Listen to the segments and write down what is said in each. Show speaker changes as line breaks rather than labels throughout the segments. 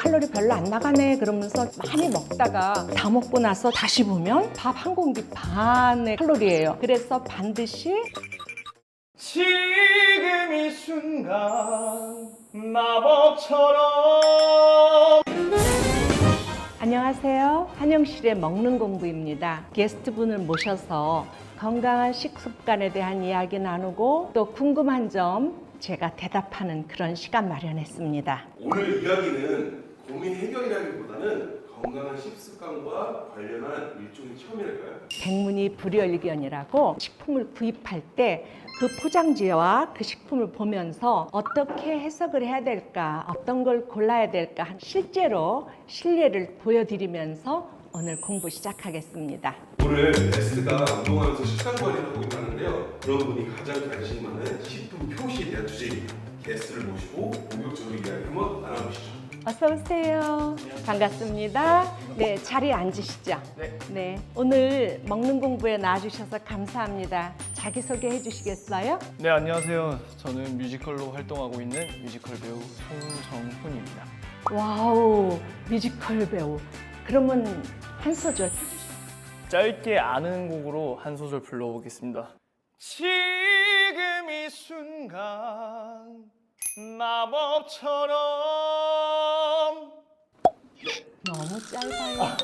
칼로리 별로 안 나가네 그러면서 많이 먹다가 다 먹고 나서 다시 보면 밥 한 공기 반의 칼로리예요. 그래서 반드시
지금 이 순간 마법처럼.
안녕하세요. 한영실의 먹는 공부입니다. 게스트분을 모셔서 건강한 식습관에 대한 이야기 나누고 또 궁금한 점 제가 대답하는 그런 시간 마련했습니다.
오늘 이야기는 고민 해결이라기보다는 건강한 식습관과 관련한 일종의 체험이랄까요?
백문이 불여일견이라고 식품을 구입할 때 그 포장지와 그 식품을 보면서 어떻게 해석을 해야 될까, 어떤 걸 골라야 될까 실제로 실례를 보여드리면서 오늘 공부 시작하겠습니다.
오늘 게스트가 운동하면서 식단 관리를 하고 있다는데요. 여러분이 가장 관심 많은 식품 표시에 대한 주제입니다. 게스트를 모시고 본격적으로 이야기 한번 나눠보시죠.
어서 오세요. 반갑습니다. 네, 자리에 앉으시죠. 네. 오늘 먹는 공부에 나와주셔서 감사합니다. 자기소개 해주시겠어요?
네, 안녕하세요. 저는 뮤지컬로 활동하고 있는 뮤지컬 배우 송정훈입니다.
와우, 뮤지컬 배우. 그러면 한 소절 해주시죠.
짧게 아는 곡으로 한 소절 불러보겠습니다. 지금 이 순간 마법처럼.
너무 짧아요.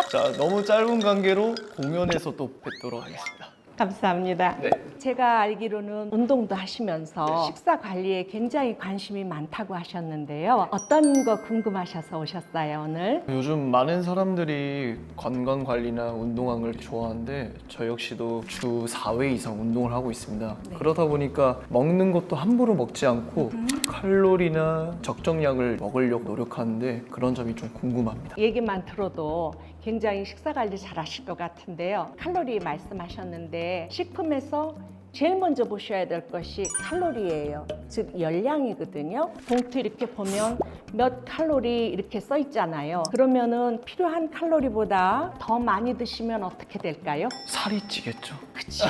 자, 너무 짧은 관계로 공연에서 또 뵙도록 하겠습니다.
감사합니다.
네.
제가 알기로는 운동도 하시면서 식사 관리에 굉장히 관심이 많다고 하셨는데요. 어떤 거 궁금하셔서 오셨어요, 오늘?
요즘 많은 사람들이 건강 관리나 운동하는 걸 좋아하는데 저 역시도 주 4회 이상 운동을 하고 있습니다.
네.
그러다 보니까 먹는 것도 함부로 먹지 않고 칼로리나 적정량을 먹으려고 노력하는데 그런 점이 좀 궁금합니다.
얘기만 들어도 굉장히 식사 관리 잘 하실 것 같은데요. 칼로리 말씀하셨는데 식품에서 제일 먼저 보셔야 될 것이 칼로리예요. 즉 열량이거든요. 봉투 이렇게 보면 몇 칼로리 이렇게 써 있잖아요. 그러면은 필요한 칼로리보다 더 많이 드시면 어떻게 될까요?
살이 찌겠죠?
그렇죠.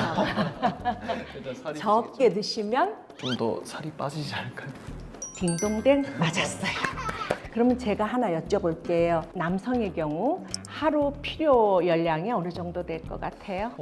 일단 살이
적게 드시면
좀 더 살이 빠지지 않을까요?
딩동댕 맞았어요. 그러면 제가 하나 여쭤볼게요. 남성의 경우 하루 필요 열량이 어느 정도 될 것 같아요?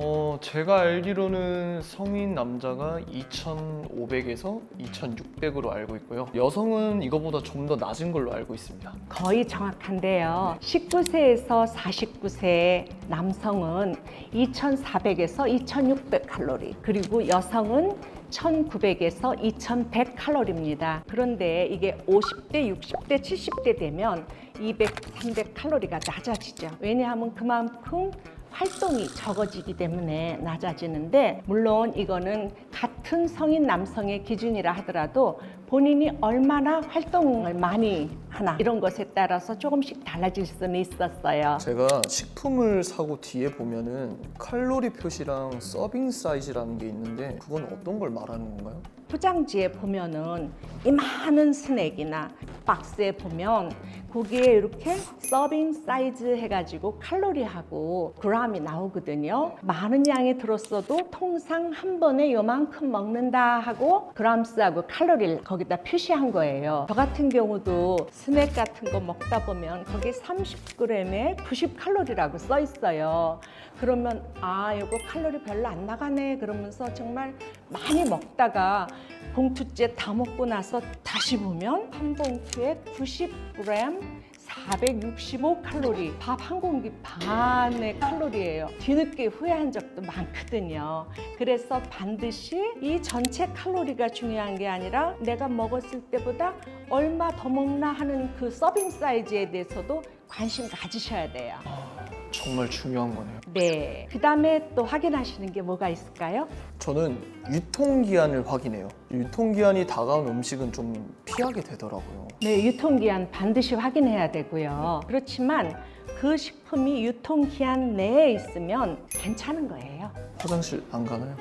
제가 알기로는 성인 남자가 2,500에서 2,600으로 알고 있고요. 여성은 이거보다 좀 더 낮은 걸로 알고 있습니다.
거의 정확한데요. 19세에서 49세 남성은 2,400에서 2,600 칼로리, 그리고 여성은 1,900에서 2,100 칼로리입니다. 그런데 이게 50대, 60대, 70대 되면 200, 300 칼로리가 낮아지죠. 왜냐하면 그만큼 활동이 적어지기 때문에 낮아지는데, 물론 이거는 같은 성인 남성의 기준이라 하더라도 본인이 얼마나 활동을 많이 하나 이런 것에 따라서 조금씩 달라질 수는 있었어요.
제가 식품을 사고 뒤에 보면은 칼로리 표시랑 서빙 사이즈라는 게 있는데 그건 어떤 걸 말하는 건가요?
포장지에 보면은 이만한 스낵이나 박스에 보면 거기에 이렇게 서빙 사이즈 해가지고 칼로리하고 그램이 나오거든요. 많은 양이 들었어도 통상 한 번에 요만큼 먹는다 하고 그램수하고 칼로리를 거기다 표시한 거예요. 저 같은 경우도 스낵 같은 거 먹다 보면 거기 30g에 90칼로리라고 써 있어요. 그러면 이거 칼로리 별로 안 나가네 그러면서 정말 많이 먹다가 봉투째 다 먹고 나서 다시 보면 한 봉투에 90g 465칼로리, 밥 한 공기 반의 칼로리예요. 뒤늦게 후회한 적도 많거든요. 그래서 반드시 이 전체 칼로리가 중요한 게 아니라 내가 먹었을 때보다 얼마 더 먹나 하는 그 서빙 사이즈에 대해서도 관심 가지셔야 돼요.
정말 중요한 거네요.
네. 그 다음에 또 확인하시는 게 뭐가 있을까요?
저는 유통기한을 확인해요. 유통기한이 다가온 음식은 좀 피하게 되더라고요.
네, 유통기한 반드시 확인해야 되고요. 그렇지만 그 식품이 유통기한 내에 있으면 괜찮은 거예요.
화장실 안 가나요?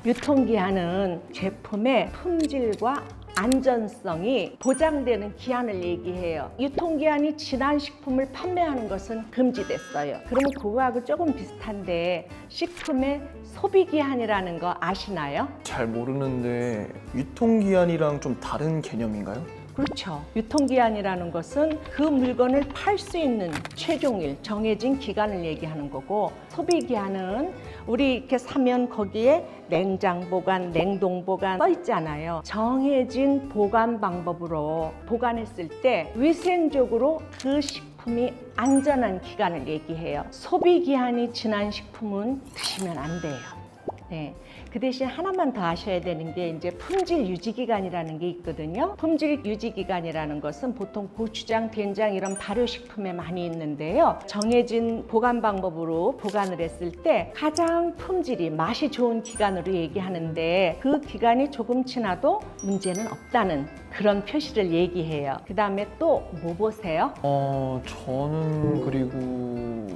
유통기한은 제품의 품질과 안전성이 보장되는 기한을 얘기해요. 유통기한이 지난 식품을 판매하는 것은 금지됐어요. 그러면 그거하고 조금 비슷한데 식품의 소비기한이라는 거 아시나요?
잘 모르는데 유통기한이랑 좀 다른 개념인가요?
그렇죠. 유통기한이라는 것은 그 물건을 팔 수 있는 최종일 정해진 기간을 얘기하는 거고, 소비기한은 우리 이렇게 사면 거기에 냉장 보관, 냉동 보관 써 있잖아요. 정해진 보관 방법으로 보관했을 때 위생적으로 그 식품이 안전한 기간을 얘기해요. 소비기한이 지난 식품은 드시면 안 돼요. 네. 그 대신 하나만 더 아셔야 되는 게 이제 품질 유지 기간이라는 게 있거든요. 품질 유지 기간이라는 것은 보통 고추장, 된장 이런 발효식품에 많이 있는데요. 정해진 보관 방법으로 보관을 했을 때 가장 품질이 맛이 좋은 기간으로 얘기하는데, 그 기간이 조금 지나도 문제는 없다는 그런 표시를 얘기해요. 그 다음에 또 뭐 보세요?
저는 그리고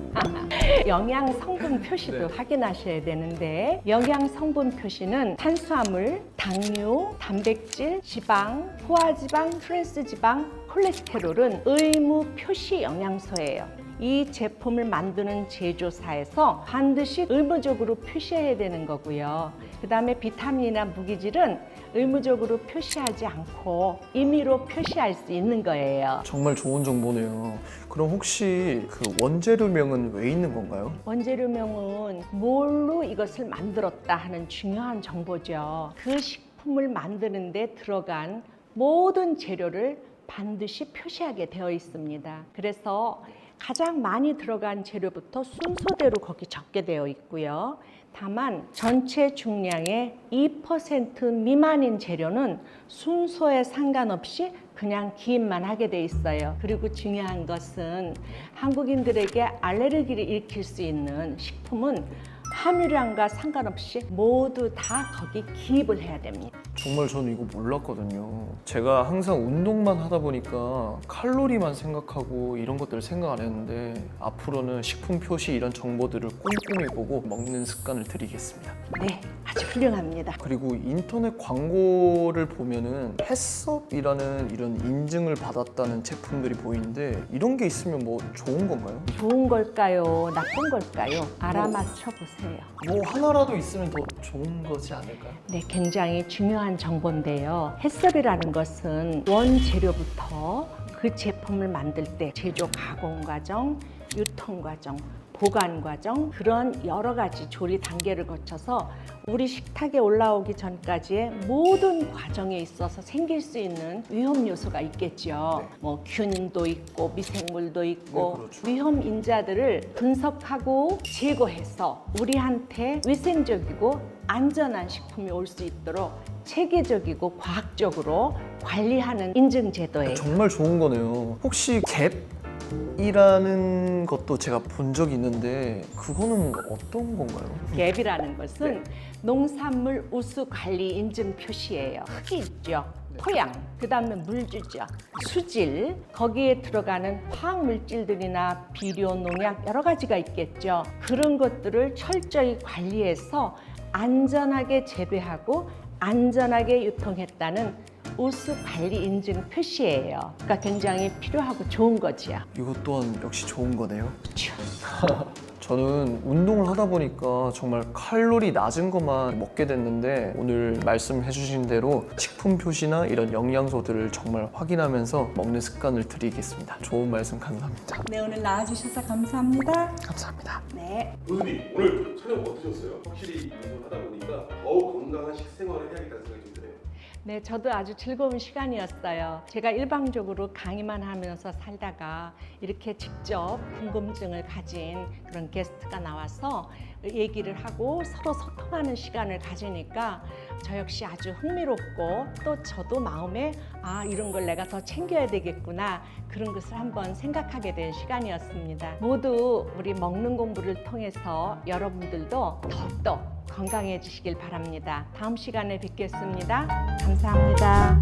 영양 성분 표시도 확인하셔야 되는데, 영양 성분 표시는 탄수화물, 당류, 단백질, 지방, 포화지방, 트랜스지방, 콜레스테롤은 의무 표시 영양소예요. 이 제품을 만드는 제조사에서 반드시 의무적으로 표시해야 되는 거고요. 그 다음에 비타민이나 무기질은 의무적으로 표시하지 않고 임의로 표시할 수 있는 거예요.
정말 좋은 정보네요. 그럼 혹시 그 원재료명은 왜 있는 건가요?
원재료명은 뭘로 이것을 만들었다 하는 중요한 정보죠. 그 식품을 만드는 데 들어간 모든 재료를 반드시 표시하게 되어 있습니다. 그래서 가장 많이 들어간 재료부터 순서대로 거기 적게 되어 있고요. 다만 전체 중량의 2% 미만인 재료는 순서에 상관없이 그냥 기입만 하게 돼 있어요. 그리고 중요한 것은 한국인들에게 알레르기를 일으킬 수 있는 식품은 함유량과 상관없이 모두 다 거기 기입을 해야 됩니다.
정말 저는 이거 몰랐거든요. 제가 항상 운동만 하다 보니까 칼로리만 생각하고 이런 것들을 생각 안 했는데, 앞으로는 식품 표시 이런 정보들을 꼼꼼히 보고 먹는 습관을 들이겠습니다.
네, 아주 훌륭합니다.
그리고 인터넷 광고를 보면은 햇섭이라는 이런 인증을 받았다는 제품들이 보이는데, 이런 게 있으면 뭐 좋은 건가요?
좋은 걸까요? 나쁜 걸까요? 알아맞혀 보세요.
뭐 하나라도 있으면 더 좋은 거지 않을까요?
네, 굉장히 중요한 정보인데요. 햇섭이라는 것은 원재료부터 그 제품을 만들 때 제조 가공 과정, 유통 과정, 보관 과정, 그런 여러 가지 조리 단계를 거쳐서 우리 식탁에 올라오기 전까지의 모든 과정에 있어서 생길 수 있는 위험 요소가 있겠죠.
네.
뭐 균도 있고 미생물도 있고,
네, 그렇죠.
위험 인자들을 분석하고 제거해서 우리한테 위생적이고 안전한 식품이 올 수 있도록 체계적이고 과학적으로 관리하는 인증 제도예요.
정말 좋은 거네요. 혹시 갭이라는 것도 제가 본 적이 있는데, 그거는 어떤 건가요?
갭이라는 것은 농산물 우수 관리 인증 표시예요. 흙이 있죠. 토양, 그 다음에 물주죠. 수질, 거기에 들어가는 화학 물질들이나 비료, 농약 여러 가지가 있겠죠. 그런 것들을 철저히 관리해서 안전하게 재배하고 안전하게 유통했다는 우수 관리 인증 표시예요. 그러니까 굉장히 필요하고 좋은 거지요.
이것 또한 역시 좋은 거네요.
그렇죠.
저는 운동을 하다 보니까 정말 칼로리 낮은 것만 먹게 됐는데, 오늘 말씀해 주신 대로 식품 표시나 이런 영양소들을 정말 확인하면서 먹는 습관을 들이겠습니다. 좋은 말씀 감사합니다.
네, 오늘 나와주셔서 감사합니다.
감사합니다.
네.
교수님 오늘 촬영 어떠셨어요? 확실히 운동을 하다 보니까 더욱 건강한 식생활을 해야겠다는 생각이 좀 드네요.
네, 저도 아주 즐거운 시간이었어요. 제가 일방적으로 강의만 하면서 살다가 이렇게 직접 궁금증을 가진 그런 게스트가 나와서 얘기를 하고 서로 소통하는 시간을 가지니까 저 역시 아주 흥미롭고, 또 저도 마음에 이런 걸 내가 더 챙겨야 되겠구나, 그런 것을 한번 생각하게 된 시간이었습니다. 모두 우리 먹는 공부를 통해서 여러분들도 더욱더 건강해지시길 바랍니다. 다음 시간에 뵙겠습니다. 감사합니다.